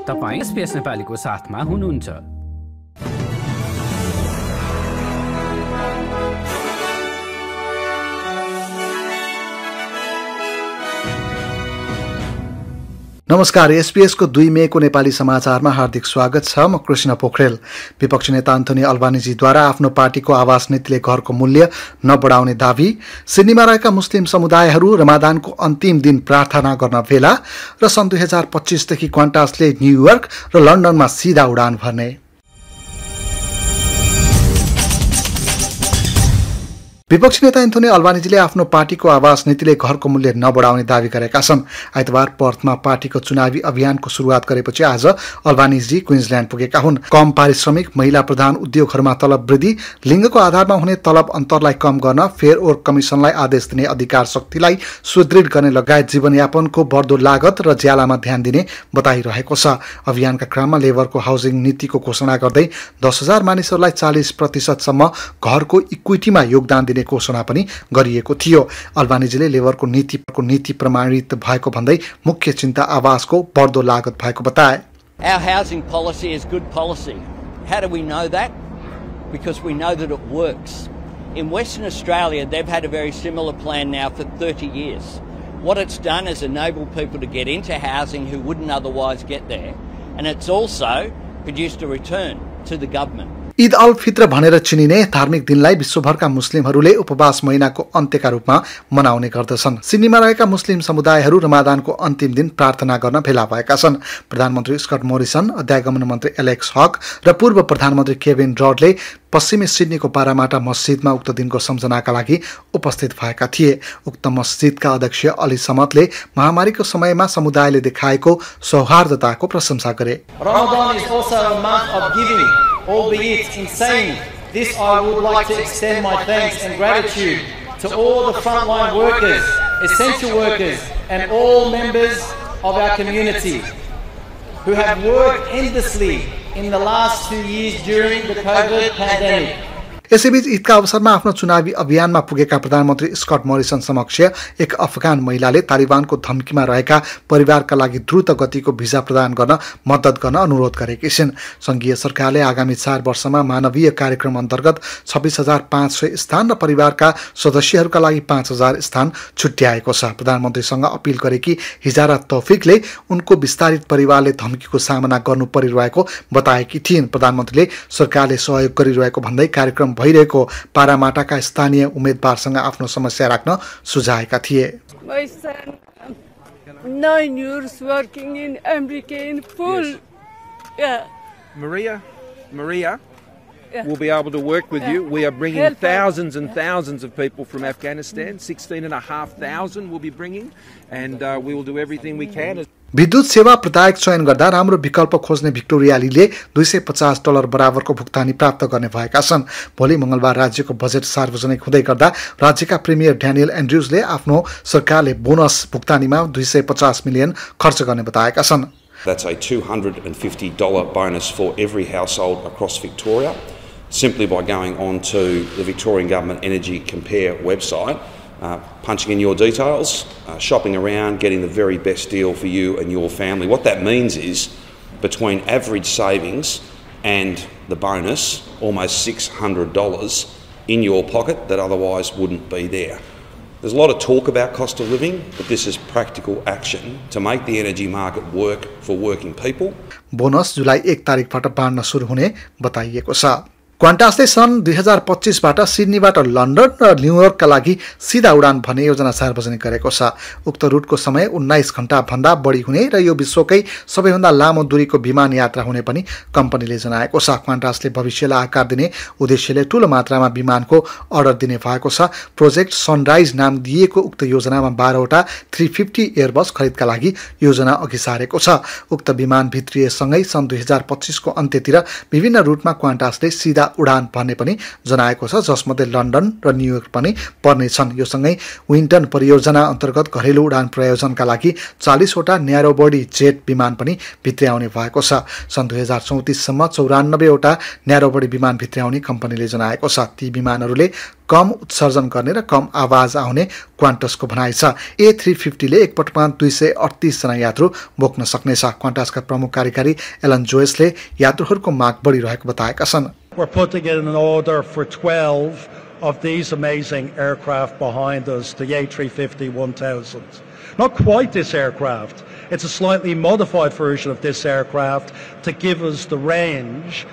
तपाईं SBS नेपालीको साथमा हुनुहुन्छ। नमस्कार, SBS को 2 मे को नेपाली समाचारमा हार्दिक स्वागत छ। म कृष्ण पोखरेल। विपक्षी नेता एन्थोनी अल्बानिजीद्वारा आफ्नो पार्टीको आवास नीतिले घरको मूल्य नबढाउने दावी, सिडनीमा रहेका मुस्लिम समुदायहरू रमादानको अन्तिम दिन प्रार्थना गर्न भेला र सन् 2025 देखि क्वान्टासले न्युयोर्क र लन्डनमा सिधा उडान भर्ने। विपक्षी नेता एन्थोनी अल्बानिजीले आफ्नो पार्टीको आवास नीतिले घरको मूल्य नबढाउने दावी गरेका छन्। आइतबार पर्थमा पार्टीको चुनावी अभियानको सुरुवात गरेपछि आज अल्बानिजी क्विन्सल्यान्ड पुगेका हुन्। कम पारिश्रमिक, महिला प्रधान उद्योगहरूमा तलब वृद्धि, लिङ्गको आधारमा हुने तलब अन्तरलाई कम गर्न, फेयर ओर कमिसनलाई आदेश दिने अधिकार शक्तिलाई सुदृढ गर्ने लगायत जीवनयापनको बढ्दो लागत र ज्यालामा ध्यान दिने बताइरहेको छ। अभियानका क्रममा लेबरको हाउसिङ नीतिको घोषणा गर्दै 10,000 मानिसहरूलाई 40% घरको इक्विटीमा योगदान दिने घोषणा पनि गरिएको थियो। अल्बानिजीले लेबरको नीति प्रमाणित भएको भन्दै मुख्य चिन्ता आवासको बढ्दो लागत भएको बताए। Our housing policy is good policy. How do we know that? Because we know that it works. In Western Australia, they've had a very similar plan now for 30 years. What it's done is enable people to get into housing who wouldn't otherwise get there, and it's also produced a return to the government. Eid al Fitr भनेर चिनिने धार्मिक दिनलाई विश्वभरका मुस्लिमहरूले उपवास महिनाको अन्त्यका रूपमा मनाउने गर्दछन्। सिडनीमा रहेका मुस्लिम समुदायहरू रमादानको अन्तिम दिन प्रार्थना गर्न भेला भएका छन्। प्रधानमन्त्री स्कट मोरिसन, अध्यागमन मन्त्री एलेक्स हक र पूर्व प्रधानमन्त्री केविन रडले पश्चिमी सिडनीको पारामाटा मस्जिदमा उक्त दिनको सम्झनाका लागि उपस्थित भएका थिए। उक्त मस्जिदका अध्यक्ष अली समतले महामारीको समयमा समुदायले देखाएको सौहार्दताको प्रशंसा गरे। Ramadan is also a month of giving. Albeit in saying this, I would like to extend my thanks and gratitude to all the frontline workers, essential workers, and all members of our community who have worked endlessly in the last 2 years during the COVID pandemic. यसैबीच ईदका अवसरमा आफ्नो चुनावी अभियानमा पुगेका प्रधानमन्त्री Scott Morrison समक्ष एक अफगान महिलाले तालिबानको धम्कीमा रहेका परिवारका लागि द्रुत गतिको भिजा प्रदान गर्न मद्दत गर्न अनुरोध गरेकी छिन्। संघीय सरकारले आगामी 4 वर्षमा मानवीय कार्यक्रम अन्तर्गत 26,500 स्थान र परिवारका सदस्यहरूका लागि 5,000 स्थान छुट्याएको छ। प्रधानमन्त्रीसँग अपील गरेकी हिजारा तौफिकले उनको विस्तारित परिवारले धम्कीको सामना गर्नु परिरहेको बताएकी थिइन्। प्रधानमन्त्रीले सरकारले सहयोग गरिरहेको भन्दै कार्यक्रम भइरहेको पारामाटाका स्थानीय उम्मेदवारसँग आफ्नो समस्या राख्न सुझाएका थिए। My son, 9 years working in America in full. Yes. Yeah. Maria, Yeah. we'll be able to work with you. We are bringing Help us. thousands and thousands of people from Afghanistan. 16,500 we'll be bringing, and we will do everything we can. विद्युत सेवा प्रदायक चयन गर्दा राम्रो विकल्प खोज्ने भिक्टोरियालीले $250 बराबरको भुक्तानी प्राप्त गर्ने भएका छन्। भोलि मंगलबार राज्यको बजेट सार्वजनिक हुँदै गर्दा राज्यका प्रिमियर ड्यानियल एन्ड्रुजले आफ्नो सरकारले बोनस भुक्तानीमा $250 मिलियन खर्च गर्ने बताएका छन्। That's a $250 bonus for every household across Victoria, simply by going on to the Victorian Government Energy Compare website, punching in your details, shopping around, getting the very best deal for you and your family. What that means is, between average savings and the bonus, almost $600 in your pocket that otherwise wouldn't be there. There's a lot of talk about cost of living, but this is practical action to make the energy market work for working people. Bonus जुलाई 1 तारिखबाट बाँड्न सुरु हुने बताइएको छ। क्वान्टासले सन् 2025बाट सिडनीबाट London र न्युयोर्कका लागि सिधा उडान भन्ने योजना सार्वजनिक गरेको छ। उक्त रुटको समय 19 घण्टा भन्दा बढी हुने र यो विश्वकै सबैभन्दा लामो दूरीको विमान यात्रा हुने पनि कम्पनीले जनाएको छ। क्वान्टासले भविष्यलाई आकार दिने उद्देश्यले ठूलो मात्रामा विमानको अर्डर दिने भएको छ। प्रोजेक्ट सनराइज नाम दिएको उक्त योजनामा 12 वटा 350 एयरबस खरिदका लागि योजना अघि सारेको छ। उक्त विमान भित्रिएसँगै सन् 2025 को अन्त्यतिर विभिन्न रुटमा क्वान्टासले सिधा उडान भन्ने पनि जनाएको छ, जसमध्ये लन्डन र न्युयोर्क पनि पर्नेछन्। यो सँगै विन्टन परियोजना अन्तर्गत घरेलु उडान प्रयोजनका लागि 40 वटा न्यारो बडी जेट विमान पनि भित्र्याउने भएको छ। सन् 2034 सम्म 94 वटा न्यारो बडी विमान भित्र्याउने कम्पनीले जनाएको छ। ती विमानहरूले कम उत्सर्जन गर्ने र कम आवाज आउने क्वान्टसको भनाइ छ। A350 ले एकपटकमा 238 जना यात्रु बोक्न सक्नेछ। क्वान्टसका प्रमुख कार्यकारी एलन जोयसले यात्रुहरूको माग बढिरहेको बताएका छन्। We're putting in an order for 12 of these amazing aircraft behind us, the A350-1000. Not quite this aircraft. It's a slightly modified version of this aircraft to give us the range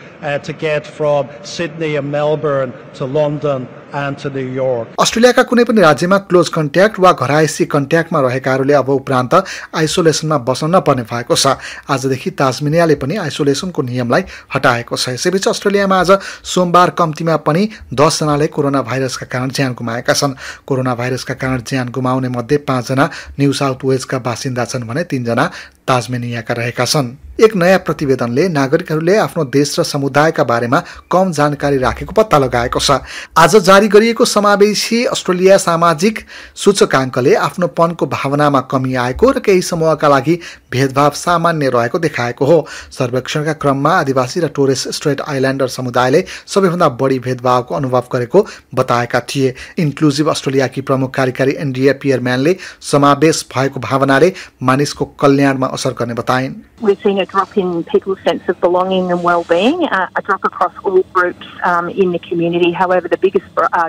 to get from Sydney and Melbourne to London and to New York. अस्ट्रेलियाका कुनै पनि राज्यमा close contact वा घरायसी कन्ट्याक्टमा रहेकाहरूले अब उपरान्त आइसोलेसनमा बस्न नपर्ने भएको छ। आजदेखि ताजमेनियाले पनि आइसोलेसनको नियमलाई हटाएको छ। यसैबीच अस्ट्रेलियामा आज सोमबार कम्तीमा पनि 10 जनाले कोरोना भाइरसका कारण ज्यान गुमाएका छन्। कोरोना भाइरसका कारण ज्यान गुमाउने मध्ये 5 जना न्यू साउथ वेल्सका बासिन्दा छन् भने 3 जना ताजमेनियाका रहेका छन्। एक नयाँ प्रतिवेदनले नागरिकहरूले आफ्नो देश र समुदायका बारेमा कम जानकारी राखेको पत्ता लगाएको छ। आज जारी गरिएको समावेशी अस्ट्रेलिया सामाजिक सूचकाङ्कले आफ्नोपनको भावनामा कमी आएको र केही समूहका लागि भेदभाव सामान्य रहेको देखाएको हो। सर्वेक्षणका क्रममा आदिवासी र टोरेस स्ट्रेट आइल्यान्डर समुदायले सबैभन्दा बढी भेदभावको अनुभव गरेको बताएका थिए। इन्क्लुजिभ अस्ट्रेलियाकी प्रमुख कार्यकारी एन्ड्रिया पियरम्यानले समावेश भएको भावनाले मानिसको कल्याणमा असर गर्ने बताइन्। We're seeing a drop in people's sense of belonging and well-being, a drop across all groups in the community. However, the biggest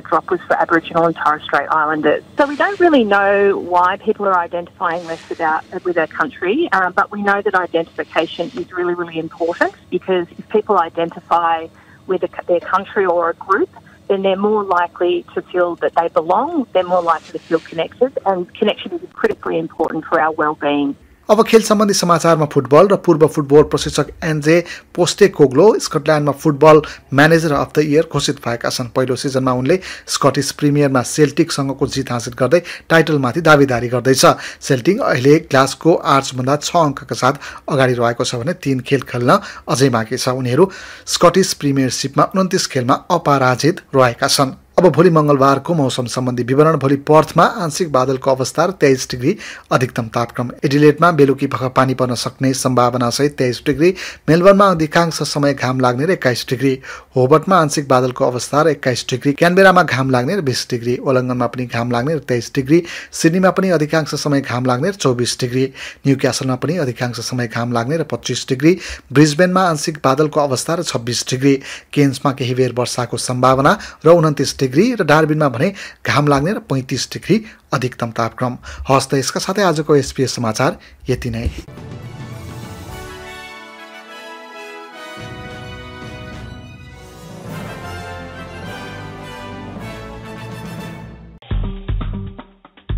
drop was for Aboriginal and Torres Strait Islanders. So we don't really know why people are identifying less with our country, but we know that identification is really, really important, because if people identify with their country or a group, then they're more likely to feel that they belong, they're more likely to feel connected, and connection is critically important for our well-being. अब खेल सम्बन्धी समाचारमा football र पूर्व football प्रशिक्षक Ange Postecoglou स्कटल्यान्डमा football manager of the year घोषित भएका छन्। पहिलो सिजनमा उनले स्कटिस प्रिमियरमा सेल्टिकसँगको जित हासिल गर्दै टाइटलमाथि दावेदारी गर्दैछ। सेल्टिक अहिले ग्लासगो आर्चभन्दा 6 अङ्कका साथ अगाडि रहेको छ भने 3 खेल खेल्न अझै बाँकी छ। उनीहरू स्कटिस प्रिमियरसिपमा 29 खेलमा अपराजित रहेका छन्। अब भोलि मंगलबारको मौसम सम्बन्धी विवरण। भोलि पर्थमा आंशिक बादलको अवस्था र 23 डिग्री अधिकतम तापक्रम। एडिलेडमा बेलुकी पख पानी पर्न सक्ने सम्भावना सहित 23 डिग्री। मेलबर्नमा अधिकांश समय घाम लाग्ने र 21 डिग्री। होबर्टमा आंशिक बादलको अवस्था र 21 डिग्री। क्यानबेरामा घाम लाग्ने र 20 डिग्री। वलङ्गनमा पनि घाम लाग्ने र 23 डिग्री। सिडनीमा पनि अधिकांश समय घाम लाग्ने र 24 डिग्री। न्युक्यासलमा पनि अधिकांश समय घाम लाग्ने र 25 डिग्री। ब्रिस्बेनमा आंशिक बादलको अवस्था र 26 डिग्री। केन्समा केही बेर वर्षाको सम्भावना र 29 डिग्री र डार्बिनमा भने घाम लाग्ने र 35 डिग्री अधिकतम तापक्रम। हस्त यसका साथै आजको एसपीएस समाचार यति नै।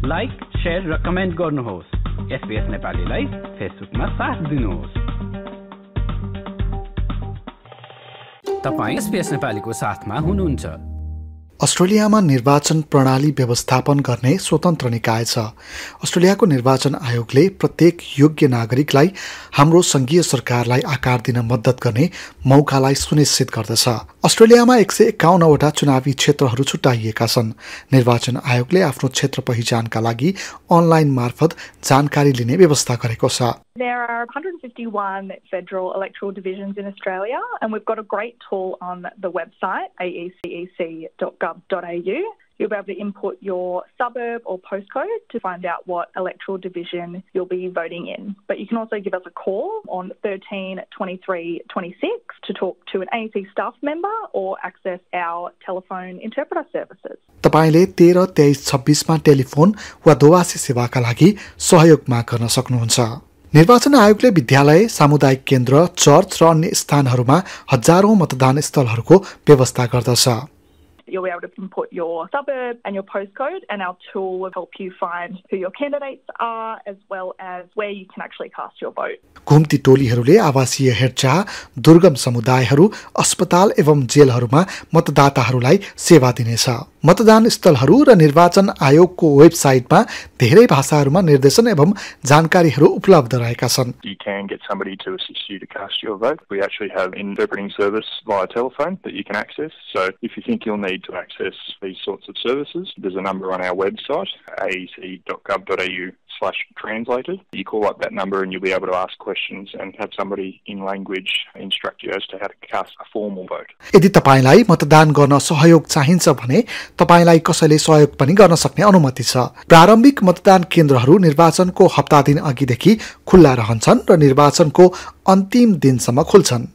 लाइक, शेयर र कमेन्ट गर्नुहोस्। एसपीएस नेपालीलाई फेसबुकमा साथ दिनुहोस्। तपाईं एसपीएस नेपालीको साथमा हुनुहुन्छ। अस्ट्रेलियामा निर्वाचन प्रणाली व्यवस्थापन गर्ने स्वतन्त्र निकाय छ। अस्ट्रेलियाको निर्वाचन आयोगले प्रत्येक योग्य नागरिकलाई हाम्रो संघीय सरकारलाई आकार दिन मद्दत गर्ने मौकालाई सुनिश्चित गर्दछ। अस्ट्रेलियामा 151 वटा चुनावी क्षेत्रहरू छुट्टाइएका छन्। निर्वाचन आयोगले आफ्नो क्षेत्र पहिचानका लागि अनलाइन मार्फत जानकारी लिने व्यवस्था गरेको छ। There are 151 federal electoral divisions in Australia, and we've got a great tool on the website, aecec.gov.au. You'll be able to input your suburb or postcode to find out what electoral division you'll be voting in. But you can also give us a call on 13 23 26 to talk to an AEC staff member or access our telephone interpreter services. तपाईले 13 23 26 मा telephone वा दूरभाष सेवाका लागि सहयोग माग गर्न सक्नुहुन्छ। निर्वाचन आयोगले विद्यालय, सामुदायिक केन्द्र, चर्च र अन्य स्थानहरूमा हजारौं मतदान स्थलहरूको व्यवस्था गर्दछ। You'll be able to input your suburb and your postcode, and our tool will help you find who your candidates are as well as where you can actually cast your vote. घुम्ती टोलीहरूले आवासीय हेरचाह, दुर्गम समुदायहरू, अस्पताल एवं जेलहरूमा मतदाताहरूलाई सेवा दिनेछ। मतदान स्थलहरू र निर्वाचन आयोगको वेबसाइटमा धेरै भाषाहरूमा निर्देशन एवं जानकारीहरू उपलब्ध रहेका छन्। You can get somebody to assist you to cast your vote. We actually have an interpreting service via telephone that you can access. So if you think you'll need to access these sorts of services, there's a number on our website, aec.gov.au/translated. You call up that number and you'll be able to ask questions and have somebody in language instruct you as to how to cast a formal vote. यदि तपाईलाई मतदान गर्न सहयोग चाहिन्छ भने तपाईलाई कसैले सहयोग पनि गर्न सक्ने अनुमति छ। प्रारम्भिक मतदान केन्द्रहरू निर्वाचनको हप्ता दिन अघिदेखि खुल्ला रहन्छन् र निर्वाचनको अन्तिम दिनसम्म खुल्छन्।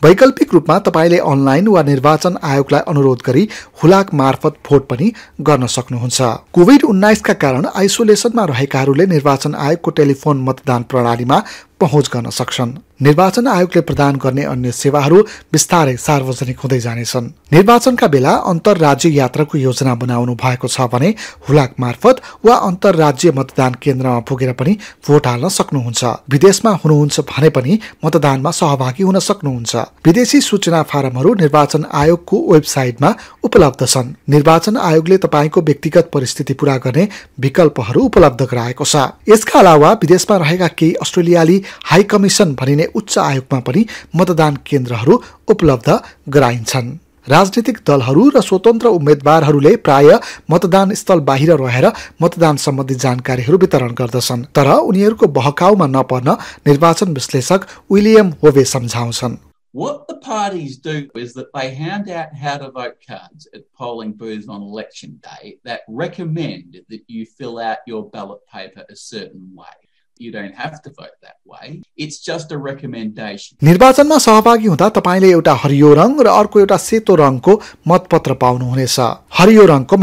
वैकल्पिक रूपमा तपाईले अनलाइन वा निर्वाचन आयोगलाई अनुरोध गरी हुलाक मार्फत भोट पनि गर्न सक्नुहुन्छ। कोभिड-19 का कारण आइसोलेसनमा रहेकाहरूले निर्वाचन आयोगको टेलिफोन मतदान प्रणालीमा पहुँच गर्न सक्छन्। निर्वाचन आयोगले प्रदान गर्ने अन्य सेवाहरू बिस्तारै सार्वजनिक हुँदै जानेछन्। निर्वाचनका बेला अन्तर्राज्य यात्राको योजना बनाउनु भएको छ भने हुलाक मार्फत वा अन्तर्राज्य मतदान केन्द्रमा पुगेर पनि भोट हाल्न सक्नुहुन्छ। विदेशमा हुनुहुन्छ भने पनि मतदानमा सहभागी हुन सक्नुहुन्छ। विदेशी सूचना फारमहरू निर्वाचन आयोगको वेबसाइटमा उपलब्ध छन्। निर्वाचन आयोगले तपाईको व्यक्तिगत परिस्थिति पूरा गर्ने विकल्पहरू उपलब्ध गराएको छ। यसका अलावा विदेशमा रहेका केही अस्ट्रेलियाली हाई कमिसन भनिने उच्च आयोगमा पनि मतदान केन्द्रहरू उपलब्ध गराइन्छन्। राजनीतिक दलहरू र स्वतन्त्र उम्मेदवारहरूले प्राय मतदान स्थल बाहिर रहेर मतदान सम्बन्धी जानकारीहरू वितरण गर्दछन्, तर उनीहरूको बहकाउमा नपर्न निर्वाचन विश्लेषक विलियम होवे सम्झाउँछन्। What the parties do is that they hand out how to vote cards at polling booths on election day that recommend that you fill out your ballot paper a certain way. You don't have to vote that way. It's just a recommendation. निर्वाचनमा सहभागी हुँदा तपाईले एउटा हरियो रङ र अर्को एउटा सेतो रङको मतपत्र पाउनुहुनेछ। हरियो रङको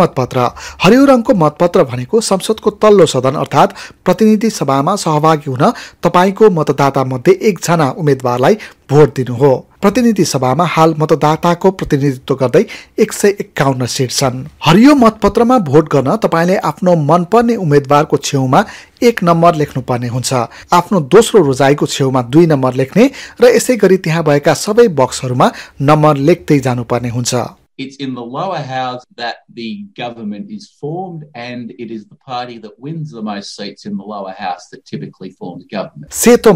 मतपत्र भनेको संसदको तल्लो सदन अर्थात् प्रतिनिधि सभामा सहभागी हुन तपाईको मतदाता मध्ये एकजना उम्मेदवारलाई भोट दिनु हो। प्रतिनिधि सभामा हाल मतदाताको प्रतिनिधित्व गर्दै 151 सिट छन्। हरियो मतपत्रमा भोट गर्न तपाईले आफ्नो मनपर्ने उम्मेदवारको छेउमा 1 नम्बर लेख्नुपर्ने हुन्छ। आफ्नो दोस्रो रोजाइको छेउमा 2 नम्बर लेख्ने र यसै गरी त्यहाँ भएका सबै बक्सहरूमा नम्बर लेख्दै जानुपर्ने हुन्छ। It's in the lower house that the government is formed, and it is the party that wins the most seats in the lower house that typically forms government. सेतो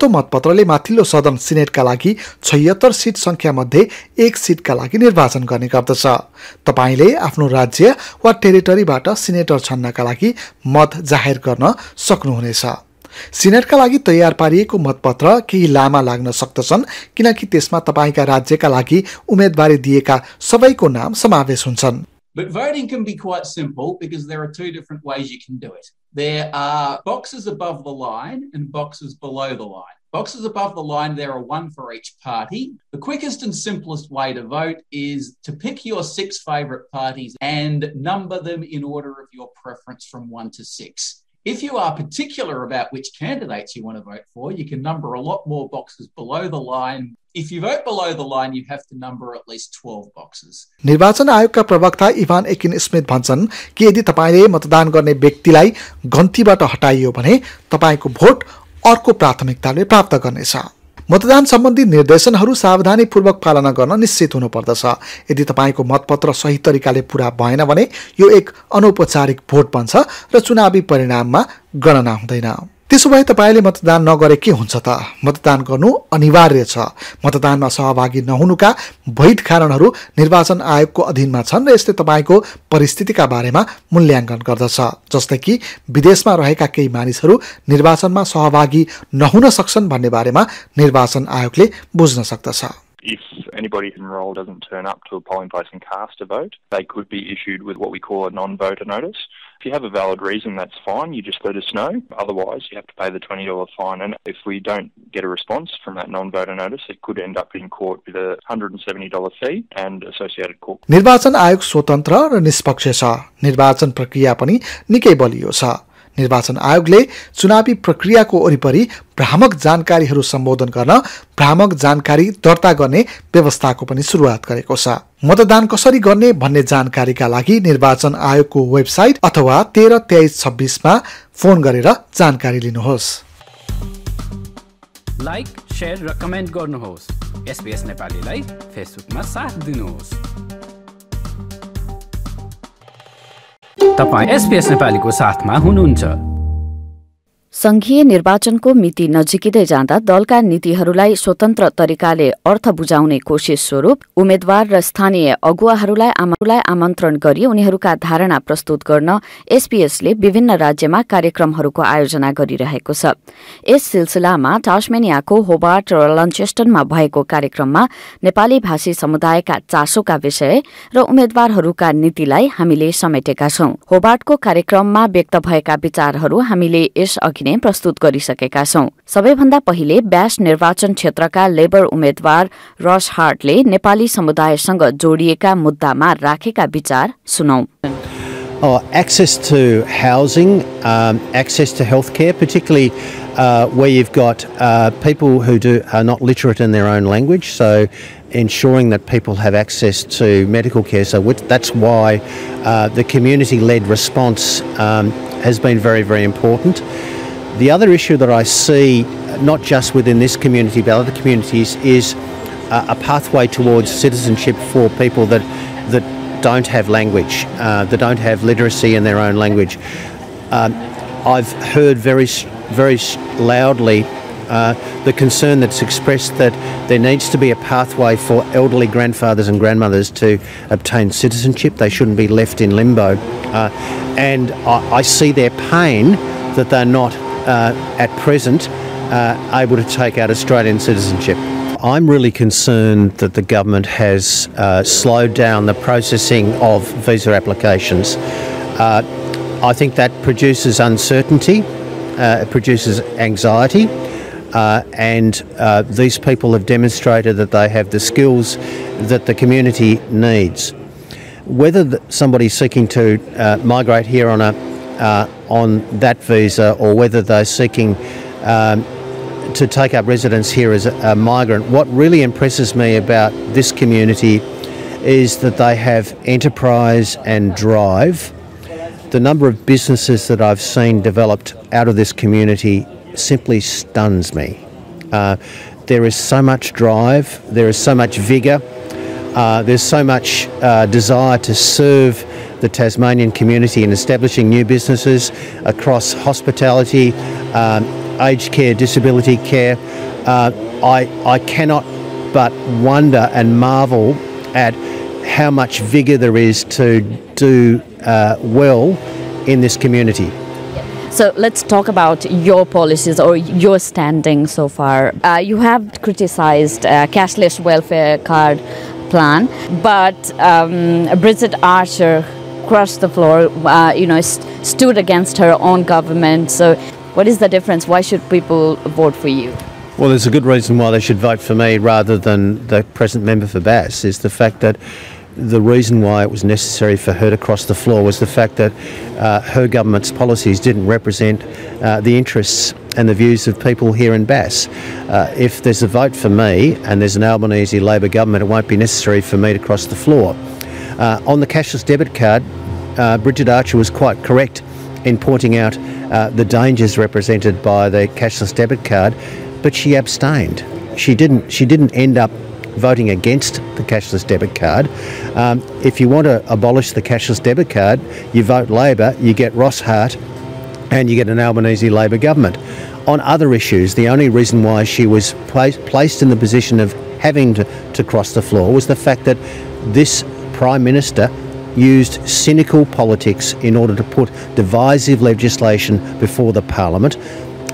मतपत्रले माथिल्लो सदन सिनेटका लागि 76 सिट संख्या मध्ये 1 सिटका लागि निर्वाचन गर्ने गर्दछ। तपाईले आफ्नो राज्य वा टेरिटरीबाट सिनेटर छन्नका लागि मत जाहेर गर्न सक्नुहुनेछ। सिनेटका लागि तयार पारिएको मतपत्र केही लामा लाग्न सक्दछन् किनकि त्यसमा तपाईका राज्यका लागि उम्मेदवारी दिएका सबैको नाम समावेश हुन्छन्। But voting can be quite simple because there are two different ways you can do it. There are boxes above the line and boxes below the line. Boxes above the line, there are one for each party. The quickest and simplest way to vote is to pick your 6 favourite parties and number them in order of your preference from 1 to 6. If you are particular about which candidates you want to vote for, you can number a lot more boxes below the line. If you vote below the line, you have to number at least 12 boxes. निर्वाचन आयोगका प्रवक्ता Ivan Eakin Smith भन्छन् कि यदि तपाईले मतदान गर्ने व्यक्तिलाई गन्तीबाट हटाइयो भने तपाईको भोट अर्को प्राथमिकताले प्राप्त गर्नेछ। मतदान सम्बन्धी निर्देशनहरू सावधानीपूर्वक पालना गर्न निश्चित हुनुपर्दछ। यदि तपाईको मतपत्र सही तरिकाले पूरा भएन भने यो एक अनौपचारिक भोट बन्छ र चुनावी परिणाममा गणना हुँदैन। त्यसोभए तपाईले मतदान नगरे के हुन्छ त? मतदान गर्नु अनिवार्य छ। मतदानमा सहभागी नहुनुका वैध कारणहरू निर्वाचन आयोगको अधीनमा छन् र यसले तपाईको परिस्थितिका बारेमा मूल्याङ्कन गर्दछ। जस्तै कि विदेशमा रहेका केही मानिसहरू निर्वाचनमा सहभागी नहुन सक्छन् भन्ने बारेमा निर्वाचन आयोगले बुझ्न सक्दछ। If anybody enrolled doesn't turn up to a polling place and cast a vote, they could be issued with what we call a non-voter notice. If you have a valid reason, that's fine. You just let us know. Otherwise, you have to pay the $20 fine. And if we don't get a response from that non-voter notice, it could end up in court with a $170 fee and associated court. निर्वाचन आयोग स्वतन्त्र र निष्पक्ष छ। निर्वाचन प्रक्रिया पनि निकै बलियो छ। निर्वाचन आयोगले चुनावी प्रक्रियाको वरिपरि भ्रामक जानकारीहरू सम्बोधन गर्न भ्रामक जानकारी दर्ता गर्ने व्यवस्थाको पनि सुरुवात गरेको छ। मतदान कसरी गर्ने भन्ने जानकारीका लागि निर्वाचन आयोगको वेबसाइट अथवा 13 23 26 मा फोन गरेर जानकारी लिनुहोस्। लाइक, शेयर र कमेन्ट गर्नुहोस्। SBS नेपालीलाई फेसबुकमा साथ दिनुहोस्। तपाई SBS नेपालीको साथमा हुनुहुन्छ। संघीय निर्वाचनको मिति नजिकिँदै जाँदा दलका नीतिहरूलाई स्वतन्त्र तरिकाले अर्थ बुझाउने कोशिश स्वरूप उम्मेद्वार र स्थानीय अगुवाहरूलाई आमन्त्रण गरी उनीहरूका धारणा प्रस्तुत गर्न एसपीएसले विभिन्न राज्यमा कार्यक्रमहरूको आयोजना गरिरहेको छ। यस सिलसिलामा टास्मेनियाको होबार्ट र लन्चेस्टनमा भएको कार्यक्रममा नेपाली भाषी समुदायका चासोका विषय र उम्मेद्वारहरूका नीतिलाई हामीले समेटेका छौं। होबार्टको कार्यक्रममा व्यक्त भएका विचारहरू हामीले यसअघि नै प्रस्तुत गरिसकेका छौं। सबैभन्दा पहिले ब्यास निर्वाचन क्षेत्रका लेबर उम्मेद्वार रस हार्टले नेपाली समुदायसँग जोडिएका मुद्दामा राखेका विचार सुनौ। Access to housing, access to healthcare, particularly where you've got people who are not literate in their own language, so ensuring that people have access to medical care. So that's why the community-led response has been very, very important. The other issue that I see, not just within this community but other communities, is a pathway towards citizenship for people that don't have language, that don't have literacy in their own language. I've heard very, very loudly the concern that's expressed that there needs to be a pathway for elderly grandfathers and grandmothers to obtain citizenship. They shouldn't be left in limbo. And I see their pain that they're not at present able to take out Australian citizenship. I'm really concerned that the government has slowed down the processing of visa applications. I think that produces uncertainty, it produces anxiety, and these people have demonstrated that they have the skills that the community needs. Whether somebody's seeking to migrate here on that visa, or whether they're seeking to take up residence here as a migrant, what really impresses me about this community is that they have enterprise and drive. The number of businesses that I've seen developed out of this community simply stuns me. There is so much drive, there is so much vigour, there's so much desire to serve the Tasmanian community in establishing new businesses across hospitality, aged care, disability care. I cannot but wonder and marvel at how much vigour there is to do well in this community. So let's talk about your policies or your standing so far. You have criticised cashless welfare card plan, but Bridget Archer crossed the floor, stood against her own government. So what is the difference? Why should people vote for you? Well, there's a good reason why they should vote for me rather than the present member for Bass, is the fact that the reason why it was necessary for her to cross the floor was the fact that her government's policies didn't represent the interests and the views of people here in Bass. If there's a vote for me and there's an Albanese Labor government, it won't be necessary for me to cross the floor. On the cashless debit card, Bridget Archer was quite correct in pointing out the dangers represented by the cashless debit card, but she abstained. She didn't end up voting against the cashless debit card. If you want to abolish the cashless debit card, you vote Labor, you get Ross Hart, and you get an Albanese Labor government. On other issues, the only reason why she was placed in the position of having to cross the floor was the fact that this Prime Minister used cynical politics in order to put divisive legislation before the Parliament,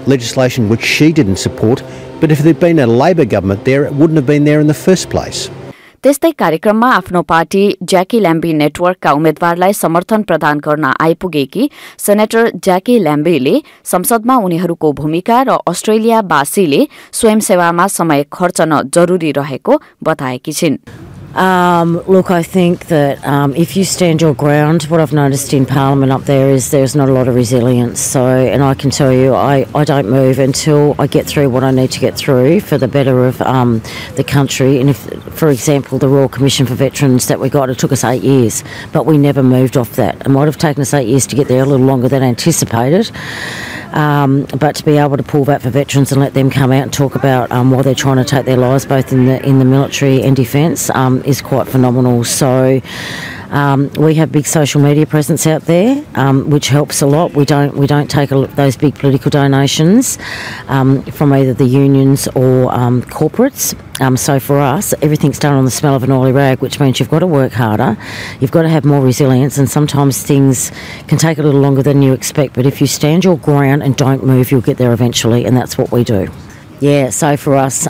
legislation which she didn't support, but if there had been a Labor government there, it wouldn't have been there in the first place. त्यस्तै कार्यक्रममा आफ्नो party Jackie ल्याम्बी नेटवर्कका उम्मेद्वारलाई समर्थन प्रदान गर्न आइपुगेकी senator Jackie ल्याम्बीले संसदमा उनीहरूको भूमिका र अस्ट्रेलियावासीले स्वयंसेवामा समय खर्चन जरुरी रहेको बताएकी छिन्। Look, I think that if you stand your ground, what I've noticed in Parliament up there is there's not a lot of resilience. So, and I can tell you, I don't move until I get through what I need to get through for the better of the country. And if, for example, the Royal Commission for Veterans that we got, it took us 8 years, but we never moved off that. It might have taken us 8 years to get there, a little longer than anticipated. But to be able to pull that for veterans and let them come out and talk about why they're trying to take their lives, both in the military and defence, is quite phenomenal. So we have big social media presence out there, which helps a lot. We don't take those big political donations from either the unions or corporates. So for us, everything's done on the smell of an oily rag, which means you've got to work harder, you've got to have more resilience, and sometimes things can take a little longer than you expect. But if you stand your ground and don't move, you'll get there eventually, and that's what we do. Yeah, so for us,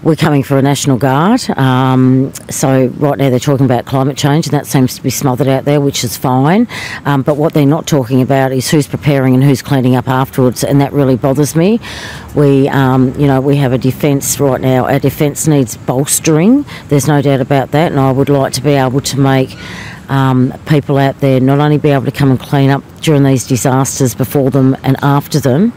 we're coming for a National Guard. So right now they're talking about climate change, and that seems to be smothered out there, which is fine. But what they're not talking about is who's preparing and who's cleaning up afterwards, and that really bothers me. We have a defence right now. Our defence needs bolstering. There's no doubt about that, and I would like to be able to make people out there not only be able to come and clean up during these disasters before them and after them,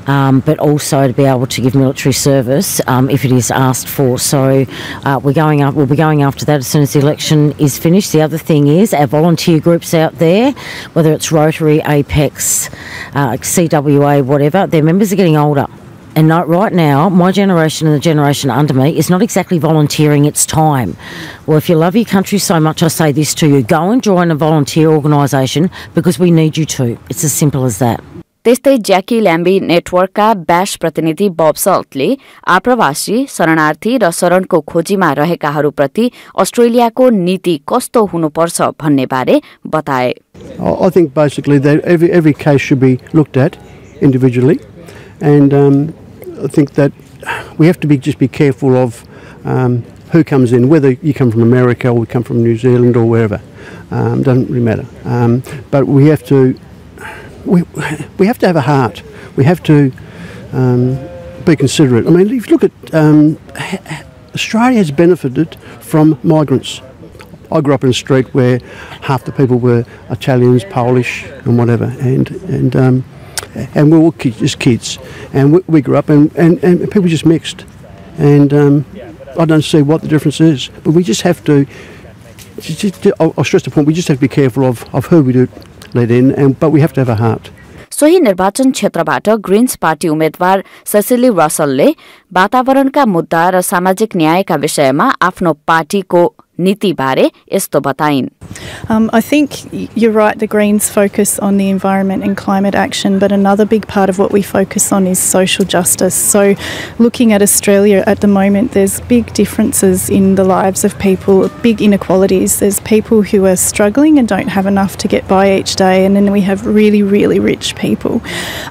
but also to be able to give military service if it is asked for. So we'll be going after that as soon as the election is finished. The other thing is our volunteer groups out there, whether it's Rotary, Apex, CWA, whatever, their members are getting older. And right now, my generation and the generation under me is not exactly volunteering, it's time. Well, if you love your country so much, I say this to you, go and join a volunteer organisation because we need you to. It's as simple as that. त्यस्तै ज्याकी ल्याम्बी नेटवर्कका ब्याश प्रतिनिधि बब सल्टले आप्रवासी शरणार्थी र शरणको खोजीमा रहेकाहरूप्रति अस्ट्रेलियाको नीति कस्तो हुनुपर्छ भन्ने बारे बताए. I think basically that every case should be looked at individually, and I think that we have to just be careful of who comes in, whether you come from America or we come from New Zealand or wherever. Doesn't really matter. But we have to have a heart. We have to be considerate. I mean, if you look at Australia has benefited from migrants. I grew up in a street where half the people were Italians, Polish, and whatever, and we were just kids, and we grew up, and people just mixed, and I don't see what the difference is, but we just have to. I'll stress the point. We just have to be careful of who we do let in, but we have to have a heart. सोही निर्वाचन क्षेत्रबाट Greens party उम्मेद्वार Cecily रसलले वातावरणका मुद्दा र सामाजिक न्यायका विषयमा आफ्नो पार्टीको नीति बारे यस्तो बताइन्. I think you're right, the Greens focus on the environment and climate action, but another big part of what we focus on is social justice. So looking at Australia at the moment, there's big differences in the lives of people, big inequalities. There's people who are struggling and don't have enough to get by each day, and then we have really, really rich people.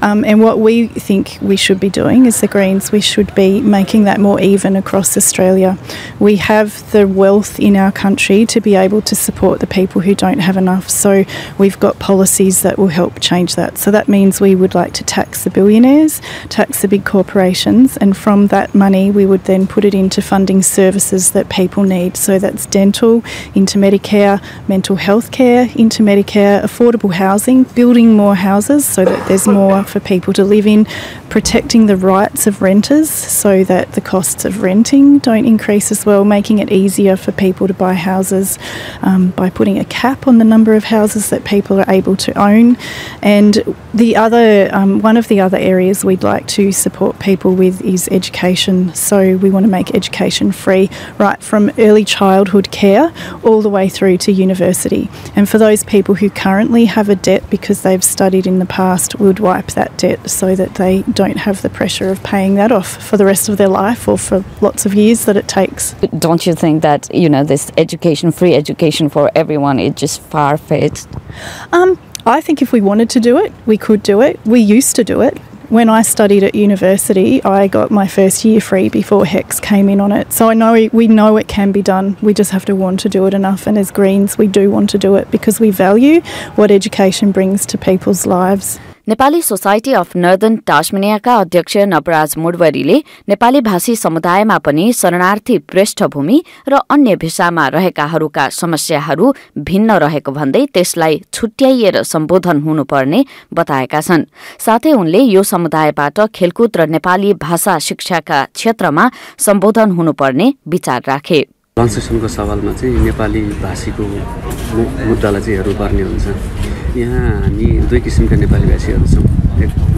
And what we think we should be doing as the Greens, we should be making that more even across Australia. We have the wealth in our country to be able to support the people who don't have enough, so we've got policies that will help change that. So that means we would like to tax the billionaires, tax the big corporations, and from that money we would then put it into funding services that people need. So that's dental, into Medicare, mental health care, into Medicare, affordable housing, building more houses so that there's more for people to live in, protecting the rights of renters so that the costs of renting don't increase as well, making it easier for people to buy houses by putting a cap on the number of houses that people are able to own. And the other, one of the other areas we'd like to support people with is education. So we want to make education free, right from early childhood care all the way through to university. And for those people who currently have a debt because they've studied in the past, we'd wipe that debt so that they don't have the pressure of paying that off for the rest of their life or for lots of years that it takes. Don't you think that, this education, free education for everyone, is just far-fetched? I think if we wanted to do it, we could do it. We used to do it. When I studied at university, I got my first year free before HECS came in on it. So we know it can be done. We just have to want to do it enough. And as Greens, we do want to do it because we value what education brings to people's lives. Nepali society of northern टास्मेनियाका अध्यक्ष नवराज मुडवरीले नेपाली भाषी समुदायमा पनि शरणार्थी पृष्ठभूमि र अन्य भिसामा रहेकाहरूका समस्याहरू भिन्न रहेको भन्दै त्यसलाई छुट्याइएर सम्बोधन हुनुपर्ने बताएका छन्। साथै उनले यो समुदायबाट खेलकुद र नेपाली भाषा शिक्षाका क्षेत्रमा सम्बोधन हुनुपर्ने विचार राखे। ट्रान्सलेसनको सवालमा चाहिँ नेपाली भाषीको मुद्दालाई चाहिँ हेर्नुपर्ने हुन्छ। यहाँ हामी दुई किसिमका नेपाली भाषीहरू छौँ।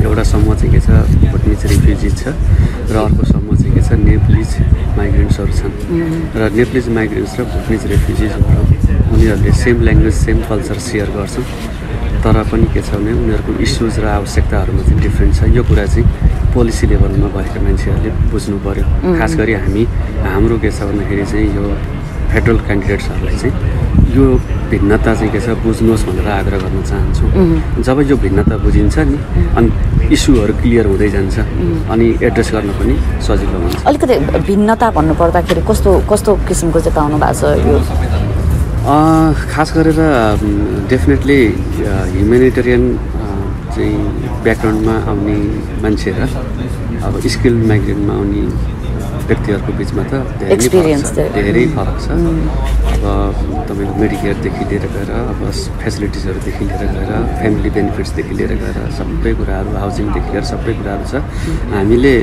एउटा समूह चाहिँ के छ भुटनिज रिफ्युजिज छ र अर्को समूह चाहिँ के छ नेप्लिज माइग्रेन्ट्सहरू छन्। र नेप्लिज माइग्रेन्ट्स र भुटनिज रिफ्युजिजहरू उनीहरूले same language same culture share गर्छन्, तर पनि के छ भने उनीहरूको इस्युज र आवश्यकताहरूमा चाहिँ डिफ्रेन्ट छ। यो कुरा चाहिँ पोलिसी लेभलमा भएका मान्छेहरूले बुझ्नु पर्यो। खास गरी हाम्रो के छ भन्दाखेरि चाहिँ यो फेडरल क्यान्डिडेट्सहरूलाई चाहिँ यो भिन्नता चाहिँ के छ बुझ्नुहोस् भनेर आग्रह गर्न चाहन्छौँ। जब यो भिन्नता बुझिन्छ नि अनि इस्युहरू क्लियर हुँदै जान्छ अनि एड्रेस गर्न पनि सजिलो हुन्छ। अलिकति भिन्नता भन्नुपर्दाखेरि कस्तो कस्तो किसिमको चाहिँ पाउनु भएको छ यो? खास गरेर डेफिनेटली ह्युमेनिटेरियन चाहिँ ब्याकग्राउन्डमा आउने मान्छे र अब स्किल्ड माइग्रेन्टमा आउने व्यक्तिहरूको बिचमा त धेरै फरक छ। अब तपाईँको मेडिकेयरदेखि लिएर गएर अब फेसिलिटिजहरूदेखि लिएर गएर फ्यामिली बेनिफिट्सदेखि लिएर गएर सबै कुराहरू हाउसिङदेखि लिएर सबै कुराहरू छ। हामीले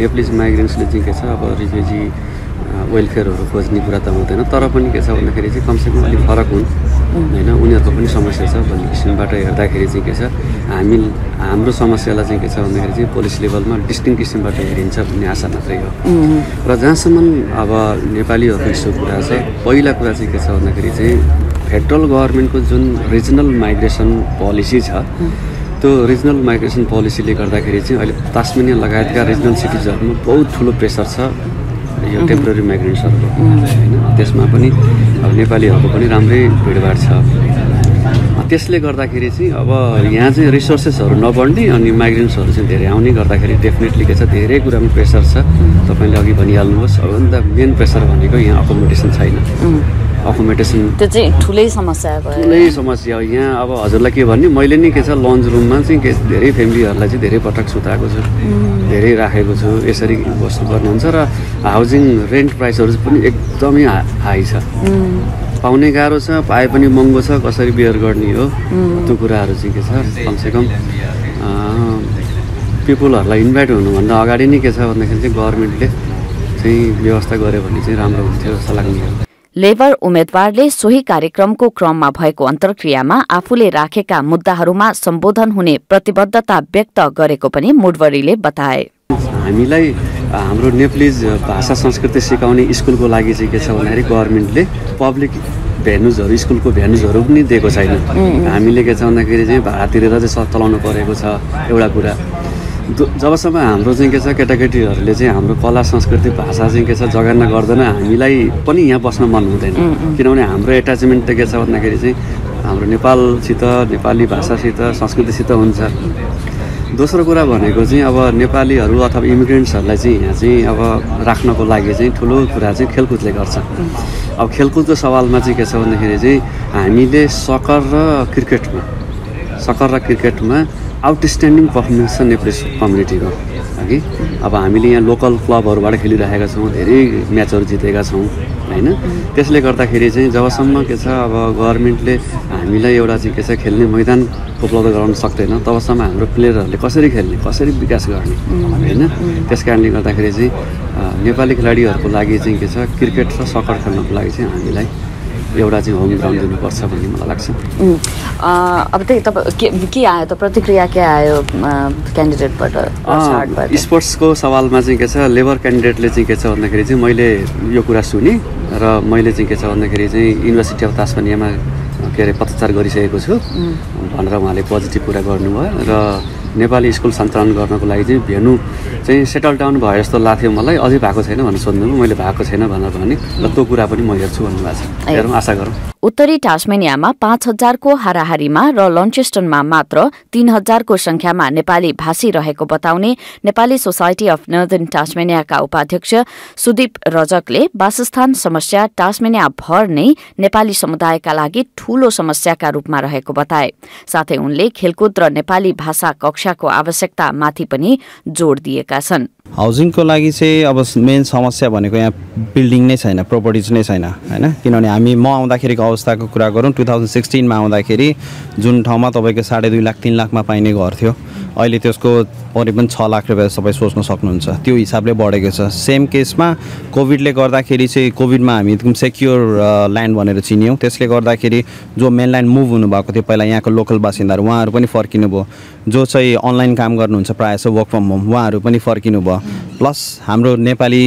नेप्लिज माइग्रेन्ट्सले चाहिँ के छ अब रिफ्युजी वेलफेयरहरू खोज्ने कुरा त हुँदैन, तर पनि के छ भन्दाखेरि चाहिँ कमसेकम अलिक फरक हुन् होइन। उनीहरूको पनि समस्या छ भन्ने किसिमबाट हेर्दाखेरि चाहिँ के छ हाम्रो समस्यालाई चाहिँ के छ भन्दाखेरि चाहिँ पोलिसी लेभलमा डिस्टिङ किसिमबाट हेरिन्छ भन्ने आशा मात्रै हो। र जहाँसम्म अब नेपालीहरूको इस्यु कुरा छ, पहिला कुरा चाहिँ के छ भन्दाखेरि चाहिँ फेडरल गभर्मेन्टको जुन रिजनल माइग्रेसन पोलिसी छ त्यो रिजनल माइग्रेसन पोलिसीले गर्दाखेरि चाहिँ अहिले तास्मेनिया लगायतका रिजनल सिटिजहरूमा बहुत ठुलो प्रेसर छ यो टेम्पोररी माइग्रेन्ट्सहरूको होइन। त्यसमा पनि अब नेपालीहरूको पनि राम्रै भिडभाड छ। त्यसले गर्दाखेरि चाहिँ अब यहाँ चाहिँ रिसोर्सेसहरू नबढ्ने अनि माइग्रेन्ट्सहरू चाहिँ धेरै आउने गर्दाखेरि डेफिनेटली के छ धेरै कुरामा प्रेसर छ। तपाईँले अघि भनिहाल्नुहोस् सबभन्दा मेन प्रेसर भनेको यहाँ अकोमोडेसन छैन। अकोमोडेसन त्यो चाहिँ ठुलै समस्या भयो। ठुलै समस्या हो यहाँ। अब हजुरलाई के भन्ने मैले नि के छ लन्च रुममा चाहिँ धेरै फ्यामिलीहरूलाई चाहिँ धेरै पटक सुताएको छु, धेरै राखेको छु। यसरी बस्नुपर्ने हुन्छ र हाउसिङ रेन्ट प्राइसहरू पनि एकदमै हाई छ। पाउने गाह्रो छ, पाए पनि महँगो छ, कसरी बियर गर्ने हो त्यो कुराहरू चाहिँ के छ कमसेकम पिपुलहरूलाई इन्भाइट हुनुभन्दा अगाडि नै के छ भन्दाखेरि चाहिँ गभर्मेन्टले चाहिँ व्यवस्था गर्यो भने चाहिँ राम्रो हुन्थ्यो जस्तो लाग्ने हो। लेबर उम्मेद्वारले सोही कार्यक्रमको क्रममा भएको अन्तर्क्रियामा आफूले राखेका मुद्दाहरूमा सम्बोधन हुने प्रतिबद्धता व्यक्त गरेको पनि मुडवरीले बताए। हामीलाई हाम्रो नेप्लिज भाषा संस्कृति सिकाउने स्कुलको लागि चाहिँ के छ भन्दाखेरि गभर्मेन्टले पब्लिक भेन्युजहरू स्कुलको भेन्युजहरू पनि दिएको छैन। हामीले के छ भन्दाखेरि चाहिँ भाडा तिरेर चाहिँ चलाउनु परेको छ एउटा कुरा। जबसम्म हाम्रो चाहिँ के छ केटाकेटीहरूले चाहिँ हाम्रो कला संस्कृति भाषा चाहिँ के छ जगेर्ना गर्दैन हामीलाई पनि यहाँ बस्न मन हुँदैन। किनभने हाम्रो एट्याचमेन्ट त के छ भन्दाखेरि चाहिँ हाम्रो नेपालसित नेपाली भाषासित संस्कृतिसित हुन्छ। दोस्रो कुरा भनेको चाहिँ अब नेपालीहरू अथवा इमिग्रेन्ट्सहरूलाई चाहिँ यहाँ चाहिँ अब राख्नको लागि चाहिँ ठुलो कुरा चाहिँ खेलकुदले गर्छ। अब खेलकुदको सवालमा चाहिँ के छ भन्दाखेरि चाहिँ हामीले सकर र क्रिकेटमा आउटस्ट्यान्डिङ पर्फर्मेन्स छ नेप्लिज कम्युनिटीको हगि। अब हामीले यहाँ लोकल क्लबहरूबाट खेलिरहेका छौँ, धेरै म्याचहरू जितेका छौँ होइन। त्यसले गर्दाखेरि चाहिँ जबसम्म के छ अब गभर्मेन्टले हामीलाई एउटा चाहिँ के छ खेल्ने मैदान उपलब्ध गराउन सक्दैन तबसम्म हाम्रो प्लेयरहरूले कसरी खेल्ने कसरी विकास गर्ने होइन। त्यस कारणले गर्दाखेरि चाहिँ नेपाली खेलाडीहरूको लागि चाहिँ के छ क्रिकेट र सकर खेल्नको लागि चाहिँ हामीलाई एउटा चाहिँ होम ग्राउन्ड दिनुपर्छ भन्ने मलाई लाग्छ। अब त्यही तपाईँ के आयो त प्रतिक्रिया के आयो क्यान्डिडेटबाट? स्पोर्ट्सको सवालमा चाहिँ के छ लेबर क्यान्डिडेटले चाहिँ के छ भन्दाखेरि चाहिँ मैले यो कुरा सुने र मैले चाहिँ के छ भन्दाखेरि चाहिँ युनिभर्सिटी अफ तास्मेनियामा के अरे पत्रचार गरिसकेको छु भनेर उहाँले पोजिटिभ कुरा गर्नुभयो र नेपाली स्कुल सञ्चालन गर्नको लागि चाहिँ भेन्यू चाहिँ सेटल डाउन भयो जस्तो लाग्थ्यो मलाई, अझै भएको छैन भनेर सोध्नु, मैले भएको छैन भनेर भने ल त्यो कुरा पनि म हेर्छु भन्नुभएको छ। हेरौँ, आशा गरौँ। उत्तरी टास्मेनियामा 5,000 को हाराहारीमा र लन्चेस्टनमा मात्र 3,000 को संख्यामा नेपाली भाषी रहेको बताउने नेपाली सोसाइटी अफ नर्दर्न टास्मेनियाका उपाध्यक्ष सुदीप रजकले वासस्थान समस्या टास्मेनिया भर नै नेपाली समुदायका लागि ठूलो समस्याका रूपमा रहेको बताए। साथै उनले खेलकुद र नेपाली भाषा कक्षाको आवश्यकता माथि पनि जोड दिएका छन्। हाउसिङको लागि चाहिँ अब मेन समस्या भनेको यहाँ बिल्डिङ नै छैन, प्रोपर्टिज नै छैन हैन। किनभने म आउँदाखेरिको अवस्थाको कुरा गरौँ, 2016 मा आउँदाखेरि जुन ठाउँमा तपाईँको 2.5 लाख 3 लाखमा पाइने घर थियो, अहिले त्यसको करिबन 6 लाख रुपियाँ सबै सोच्न सक्नुहुन्छ, त्यो हिसाबले बढेको छ। सेम केसमा कोभिडले गर्दाखेरि चाहिँ कोभिडमा हामी एकदम सेक्योर ल्यान्ड भनेर चिन्यौँ, त्यसले गर्दाखेरि जो मेनल्यान्ड मुभ हुनुभएको थियो पहिला यहाँको लोकल बासिन्दाहरू उहाँहरू पनि फर्किनु भयो, जो चाहिँ अनलाइन काम गर्नुहुन्छ प्रायः जसो वर्क फ्रम होम उहाँहरू पनि फर्किनु भयो, प्लस हाम्रो नेपाली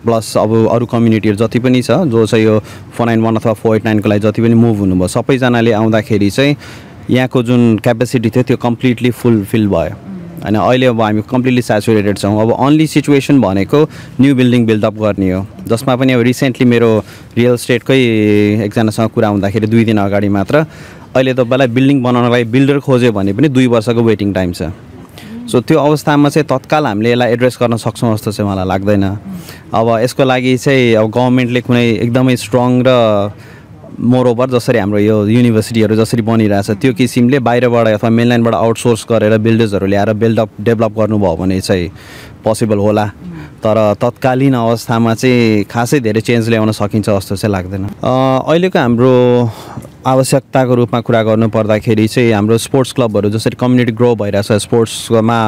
प्लस अब अरू कम्युनिटीहरू जति पनि छ जो चाहिँ यो 491 अथवा 489 को लागि जति पनि मुभ हुनुभयो, सबैजनाले आउँदाखेरि चाहिँ यहाँको जुन क्यापेसिटी थियो त्यो कम्प्लिटली फुलफिल भयो होइन। अहिले अब हामी कम्प्लिटली सेचुरेटेड छौँ। अब अन्ली सिचुएसन भनेको न्यू बिल्डिङ बिल्डअप गर्ने हो, जसमा पनि अब रिसेन्टली मेरो रियल इस्टेटकै एकजनासँग कुरा हुँदाखेरि 2 दिन अगाडि मात्र अहिले तपाईँलाई बिल्डिङ बनाउनलाई बिल्डर खोज्यो भने पनि 2 वर्षको वेटिङ टाइम छ। सो त्यो अवस्थामा चाहिँ तत्काल हामीले यसलाई एड्रेस गर्न सक्छौँ जस्तो चाहिँ मलाई लाग्दैन। अब यसको लागि चाहिँ अब गभर्मेन्टले कुनै एकदमै स्ट्रङ र मोरओभर जसरी हाम्रो यो युनिभर्सिटीहरू जसरी बनिरहेछ त्यो किसिमले बाहिरबाट अथवा मेनल्यान्डबाट आउटसोर्स गरेर बिल्डर्सहरू ल्याएर डेभलप गर्नुभयो भने चाहिँ पोसिबल होला, तर तत्कालीन अवस्थामा चाहिँ खासै धेरै चेन्ज ल्याउन सकिन्छ जस्तो चाहिँ लाग्दैन। अहिलेको हाम्रो आवश्यकताको रूपमा कुरा गर्नु पर्दाखेरि चाहिँ हाम्रो स्पोर्ट्स क्लबहरू जसरी कम्युनिटी ग्रो भइरहेछ, स्पोर्ट्समा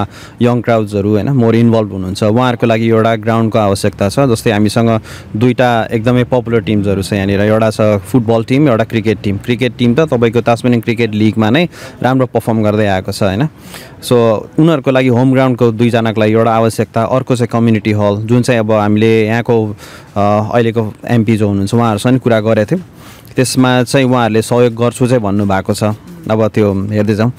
यङ क्राउड्सहरू होइन मोर इन्भल्भ हुनुहुन्छ, उहाँहरूको लागि एउटा ग्राउन्डको आवश्यकता छ। जस्तै हामीसँग 2टा एकदमै पपुलर टिम्सहरू छ यहाँनिर, एउटा छ फुटबल टिम, एउटा क्रिकेट टिम। क्रिकेट टिम त तपाईँको तास्मेनियन क्रिकेट लिगमा नै राम्रो पर्फर्म गर्दै आएको छ होइन। सो उनीहरूको लागि होम ग्राउन्डको 2जनाको लागि एउटा आवश्यकता, अर्को चाहिँ कम्युनिटी हल जुन चाहिँ अब हामीले यहाँको अहिलेको एमपी जो हुनुहुन्छ उहाँहरूसँग कुरा गरेको थियौँ, त्यसमा चाहिँ उहाँहरूले सहयोग गर्छु चाहिँ भन्नुभएको छ। अब त्यो हेर्दै जाउँ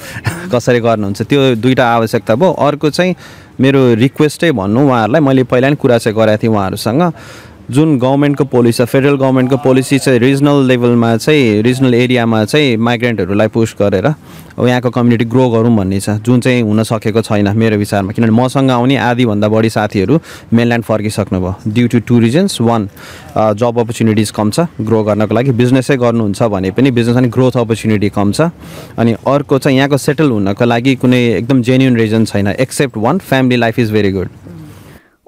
कसरी गर्नुहुन्छ, त्यो 2टा आवश्यकता भयो। अर्को चाहिँ मेरो रिक्वेस्टै भन्नु उहाँहरूलाई, मैले पहिला नि कुरा चाहिँ गरेको थिएँ उहाँहरूसँग, जुन गभर्मेन्टको पोलिसी छ फेडरल गभर्मेन्टको पोलिसी चाहिँ रिजनल लेभलमा चाहिँ रिजनल एरियामा चाहिँ माइग्रेन्टहरूलाई पुश गरेर अब यहाँको कम्युनिटी ग्रो गरौँ भन्ने छ, जुन चाहिँ हुन सकेको छैन मेरो विचारमा। किनभने मसँग आउने आधीभन्दा बढी साथीहरू मेनल्यान्ड फर्किसक्नुभयो due to 2 reasons. 1 job opportunities कम छ ग्रो गर्नको लागि, बिजनेसै गर्नुहुन्छ भने पनि बिजनेस अनि ग्रोथ अपर्च्युनिटी कम छ, अनि अर्को चाहिँ यहाँको सेटल हुनको लागि कुनै एकदम जेन्युन रिजन छैन except 1 family life is very good.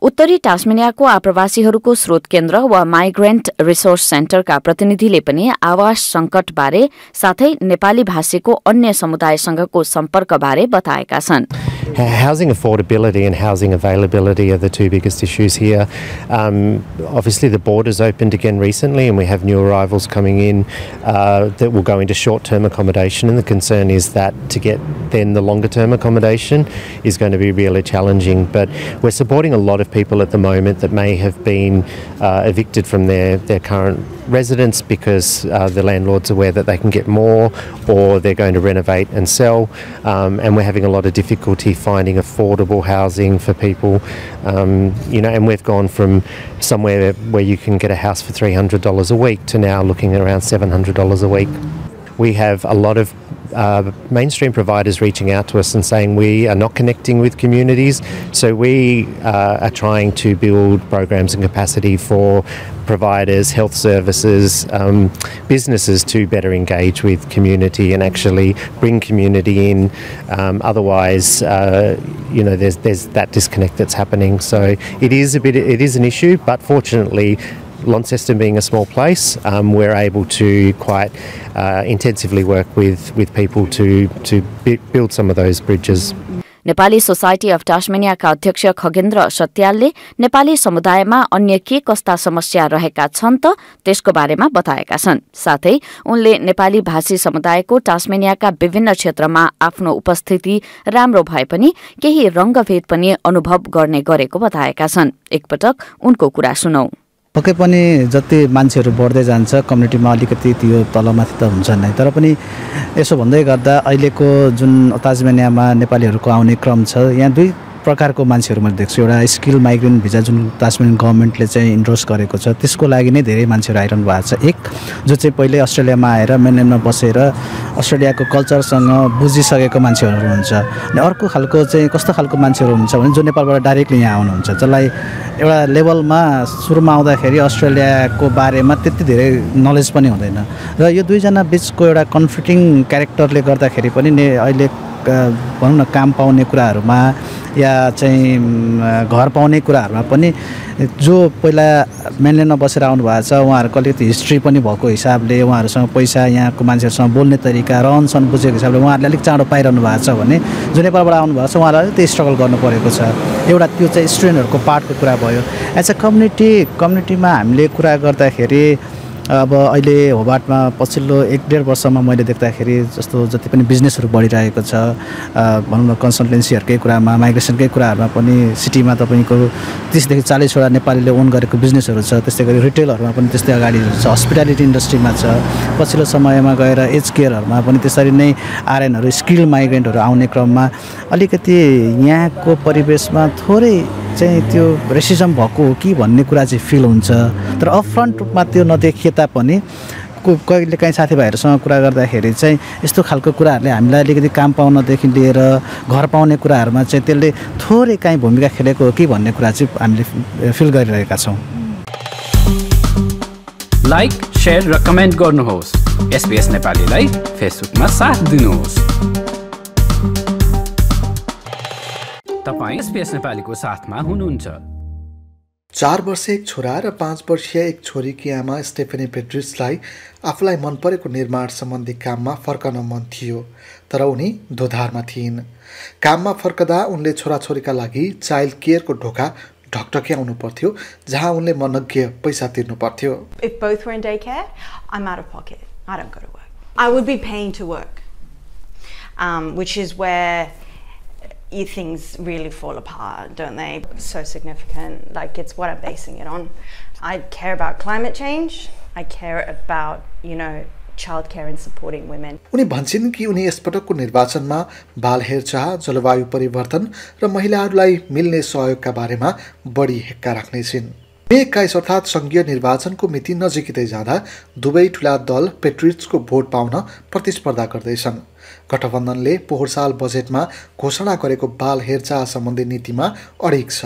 उत्तरी टास्मेनियाको आप्रवासीहरूको स्रोत केन्द्र वा माइग्रेन्ट रिसोर्स सेन्टरका प्रतिनिधिले पनि आवास संकटबारे साथै नेपाली भाषीको अन्य समुदायसँगको सम्पर्कबारे बताएका छन्। Housing affordability and housing availability are the 2 biggest issues here. Obviously the borders opened again recently and we have new arrivals coming in that will go into short-term accommodation, and the concern is that to get then the longer-term accommodation is going to be really challenging. But we're supporting a lot of people at the moment that may have been evicted from their current residence because the landlord's aware that they can get more, or they're going to renovate and sell, and we're having a lot of difficulty finding affordable housing for people, and we've gone from somewhere where you can get a house for $300 a week to now looking at around $700 a week. We have a lot of mainstream providers reaching out to us and saying we are not connecting with communities, so we are trying to build programs and capacity for providers, health services, businesses to better engage with community and actually bring community in. Otherwise, there's that disconnect that's happening. So it is an issue, but fortunately, Launceston being a small place, we're able to quite intensively work with people to build some of those bridges. Nepali society of टास्मेनियाका अध्यक्ष खगेन्द्र सत्यालले नेपाली समुदायमा अन्य के कस्ता समस्या रहेका छन् त त्यसको बारेमा बताएका छन्। साथै उनले नेपाली भाषी समुदायको टास्मेनियाका विभिन्न क्षेत्रमा आफ्नो उपस्थिति राम्रो भए पनि केही रंगभेद पनि अनुभव गर्ने गरेको बताएका छन्। एकपटक उनको कुरा सुनौ। पक्कै पनि जति मान्छेहरू बढ्दै जान्छ कम्युनिटीमा अलिकति त्यो तलमाथि त हुन्छ नै, तर पनि यसो भन्दै गर्दा अहिलेको जुन ताजमानियामा नेपालीहरूको आउने क्रम छ, यहाँ दुई प्रकारको मान्छेहरू मैले देख्छु। एउटा स्किल माइग्रेन्ट भिजा जुन ताजमानियन गभर्मेन्टले चाहिँ इन्डोर्स गरेको छ, त्यसको लागि नै धेरै मान्छेहरू आइरहनु भएको छ। एक जो चाहिँ पहिले अस्ट्रेलियामा आएर मेनल्यान्डमा बसेर अस्ट्रेलियाको कल्चरसँग बुझिसकेको मान्छेहरू हुन्छ, अनि अर्को खालको चाहिँ कस्तो खालको मान्छेहरू हुन्छ भने जो नेपालबाट डाइरेक्टली यहाँ आउनुहुन्छ, जसलाई एउटा लेभलमा सुरुमा आउँदाखेरि अस्ट्रेलियाको बारेमा त्यति धेरै नलेज पनि हुँदैन, र यो दुईजना बिचको एउटा कन्फ्लिक्टिङ क्यारेक्टरले गर्दाखेरि पनि अहिले भनौँ न काम पाउने कुराहरूमा या चाहिँ घर पाउने कुराहरूमा पनि जो पहिला मेनल्यान्डमा बसेर आउनुभएको छ उहाँहरूको अलिकति हिस्ट्री पनि भएको हिसाबले, उहाँहरूसँग पैसा यहाँको मान्छेहरूसँग बोल्ने तरिका रहनसहन बुझेको हिसाबले उहाँहरूले अलिक चाँडो पाइरहनु भएको छ भने जो नेपालबाट आउनुभएको छ उहाँलाई अलिकति स्ट्रगल गर्नु परेको छ। एउटा त्यो चाहिँ स्टुडेन्टहरूको पार्टको कुरा भयो। एज अ कम्युनिटीमा हामीले कुरा गर्दाखेरि अब अहिले होबार्टमा पछिल्लो 1-1.5 वर्षमा मैले देख्दाखेरि जस्तो जति पनि बिजनेसहरू बढिरहेको छ, भनौँ न कन्सल्टेन्सीहरूकै कुरामा, माइग्रेसनकै कुराहरूमा पनि सिटीमा तपाईँको 30 देखि 40वटा नेपालीले ओन गरेको बिजनेसहरू छ। त्यस्तै गरी रिटेलहरूमा पनि त्यस्तै अगाडिहरू छ, हस्पिटालिटी इन्डस्ट्रीमा छ, पछिल्लो समयमा गएर एज केयरहरूमा पनि त्यसरी नै आरएनहरू स्किल माइग्रेन्टहरू आउने क्रममा अलिकति यहाँको परिवेशमा थोरै चाहिँ त्यो रेसिजम भएको हो कि भन्ने कुरा चाहिँ फिल हुन्छ। तर अपफ्रन्ट रूपमा त्यो नदेखिए तापनि कहिले काहीँ साथीभाइहरूसँग कुरा गर्दाखेरि चाहिँ यस्तो खालको कुराहरूले हामीलाई अलिकति काम पाउनदेखि लिएर घर पाउने कुराहरूमा चाहिँ त्यसले थोरै काहीँ भूमिका खेलेको हो कि भन्ने कुरा चाहिँ हामीले फिल गरिरहेका छौँ। लाइक, शेयर र कमेन्ट गर्नुहोस्। SBS नेपालीलाई फेसबुकमा साथ दिनुहोस्। तपाईं SBS नेपालीको साथमा हुनुहुन्छ। 4 वर्षीय एक छोरा र 5 वर्षीय एक छोरीकी आमा स्टेफनी पेट्रिसलाई आफूलाई मन परेको निर्माण सम्बन्धी काममा फर्कन मन थियो, तर उनी दोधारमा थिइन्। काममा फर्कदा उनले छोराछोरीका लागि चाइल्ड केयरको ढोका ढकढक्याउनु पर्थ्यो, जहाँ उनले मनग्य पैसा तिर्नु पर्थ्यो। If both were in daycare, I'm out of pocket. I don't go to work. I would be paying to work, which is where things really fall apart, don't they? So significant. Like, it's what I'm basing it on. I care about climate change. I care about, childcare and supporting women. उनी भन्छन् कि उनी यसपटकको निर्वाचनमा बाल हेरचाह, जलवायु परिवर्तन र महिलाहरूलाई मिल्ने सहयोगका बारेमा बढी हेक्का राख्नेछिन्। मे 21 अर्थात् संघीय निर्वाचनको मिति नजिकै जाँदा दुवै ठूला दल पेट्रिट्सको भोट पाउन प्रतिस्पर्धा गर्दैछन्। गठबन्धनले पोहोर साल बजेटमा घोषणा गरेको बाल हेरचाह सम्बन्धी नीतिमा अडिग छ।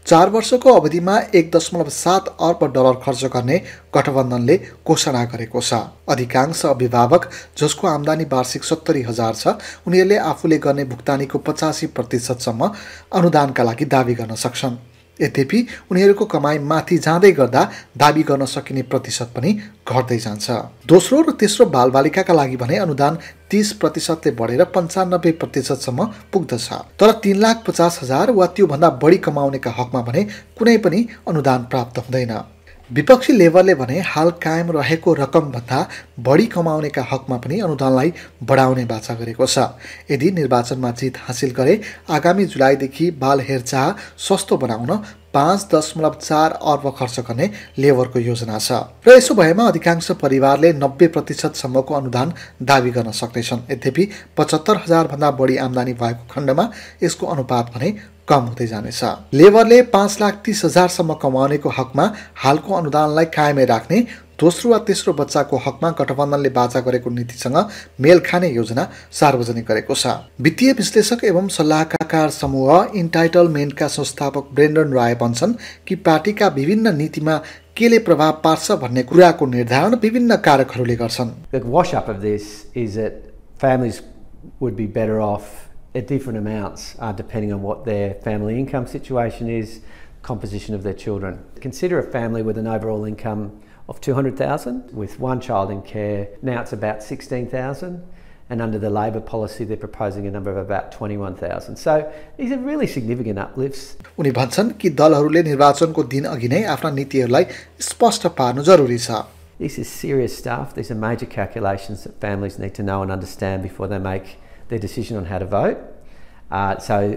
4 वर्षको अवधिमा $1.7 अर्ब खर्च गर्ने गठबन्धनले घोषणा गरेको छ। अधिकांश अभिभावक जसको आम्दानी वार्षिक 70,000 छ, उनीहरूले आफूले गर्ने भुक्तानीको 85% सम्म अनुदानका लागि दावी गर्न सक्छन्। यद्यपि उनीहरूको कमाई माथि जाँदै गर्दा दावी गर्न सकिने प्रतिशत पनि घट्दै जान्छ। दोस्रो र तेस्रो बालबालिकाका लागि भने अनुदान 30% बढेर 95% सम्म पुग्दछ। तर 3,50,000 वा त्योभन्दा बढी कमाउनेका हकमा भने कुनै पनि अनुदान प्राप्त हुँदैन। विपक्षी लेबरले भने हाल कायम रहेको रकमभन्दा बढी कमाउनेका हकमा पनि अनुदानलाई बढाउने बाचा गरेको छ। यदि निर्वाचनमा जित हासिल गरे आगामी जुलाईदेखि बाल हेरचाह सस्तो बनाउन 5.4 अर्ब खर्च गर्ने लेबरको योजना छ, र यसो भएमा अधिकांश परिवारले 90% सम्मको अनुदान दावी गर्न सक्नेछन्। यद्यपि 75,000 भन्दा बढी आम्दानी भएको खण्डमा यसको अनुपात भने कम हुँदै जानेछ। लेबरले 5,30,000 सम्म कमाउनेको हकमा हालको अनुदानलाई कायमै राख्ने, दोस्रो वा तेस्रो बच्चाको हकमा गठबन्धनले बाचा गरेको नीतिसँग मेल खाने योजना सार्वजनिक गरेको छ। वित्तीय विश्लेषक एवं सल्लाहकार समूह इन्टाइटलमेन्टका संस्थापक ब्रेन्डन राय भन्छन् कि पार्टीका विभिन्न नीतिमा केले प्रभाव पार्छ भन्ने कुराको निर्धारण विभिन्न कारकहरूले गर्छन्। The wash up of this is that families would be better off at different amounts depending on what their family income situation is, composition of their children. Consider a family with an overall income of 200,000 with one child in care. Now it's about 16,000, and under the Labor policy they're proposing a number of about 21,000. So these are really significant uplifts. उनी भन्छन् कि दलहरूले निर्वाचनको दिन अघि नै आफ्ना नीतिहरूलाई स्पष्ट पार्नु जरुरी छ। This is serious stuff. These are major calculations that families need to know and understand before they make their decision on how to vote. So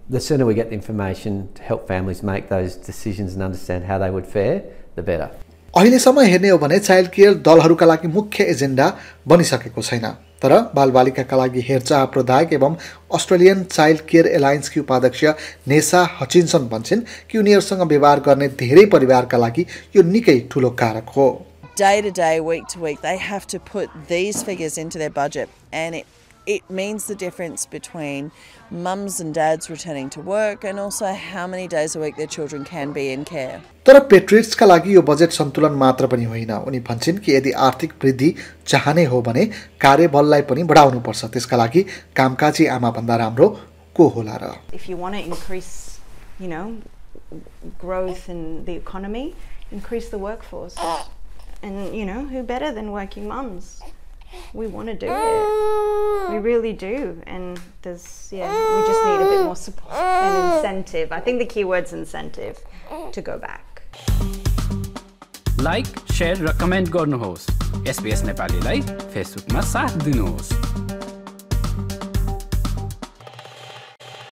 the sooner we get the information to help families make those decisions and understand how they would fare, the better. अहिलेसम्म हेर्ने हो भने child care दलहरूका लागि मुख्य agenda बनिसकेको छैन, तर बालबालिकाका लागि हेरचाह प्रदायक एवं अस्ट्रेलियन चाइल्ड केयर एलायन्सकी उपाध्यक्ष नेसा हचिन्सन भन्छन् कि उनीहरूसँग व्यवहार गर्ने धेरै परिवारका लागि यो निकै ठूलो कारक हो. Day to day, week to week, they have to put these figures into their budget, and it means the difference between mums and dads returning to work and also how many days a week their children can be in care. तर पेट्रियट्सका लागि यो budget सन्तुलन मात्र पनि होइन. उनी भन्छन् कि यदि आर्थिक वृद्धि चाहने हो भने कार्यबललाई पनि बढाउनुपर्छ. त्यसका लागि कामकाजी आमा भन्दा राम्रो को होला र? If you want to increase, growth in the economy, increase the workforce. And, who better than working mums? We want to do it. We really do. And we just need a bit more support and incentive. I think the key word's incentive to go back. Like, share, recommend गर्नुहोस्. SBS नेपालीलाई फेसबुकमा साथ दिनुहोस्.